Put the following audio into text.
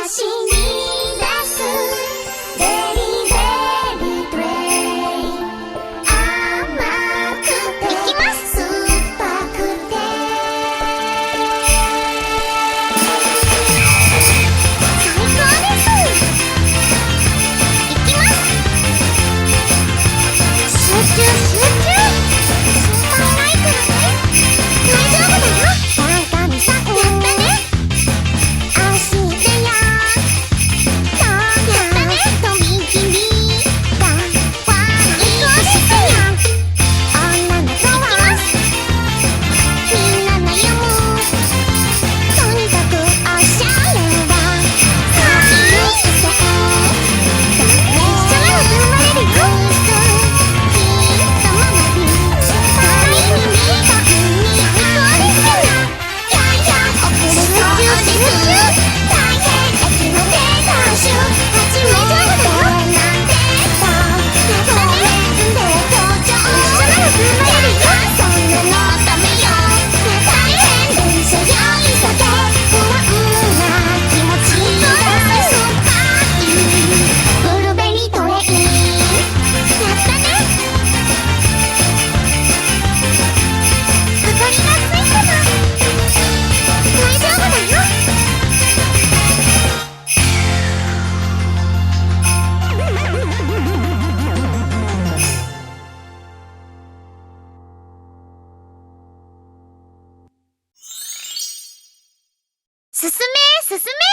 しに出すベリーベリートレイ甘くていきます酸っぱくて最高ですいきます集中集中心配ないからね大丈夫だよ神さんやったね安心してよやったねとびきりだわいい子してよ女の子はみんな悩むとにかくおしゃれだサービスして列車が生まれるよきっと学び大にみたいに最高ですよやんやん遅れるそうです大変駅のデータ集始めちゃうよなんてさごめんで登場一緒なら生まれるよそんなのダメよ大変電車よ急げ不安な気持ちが酸っぱいブルーベリートレインやったね明かりがついてます大丈夫だよ進め進め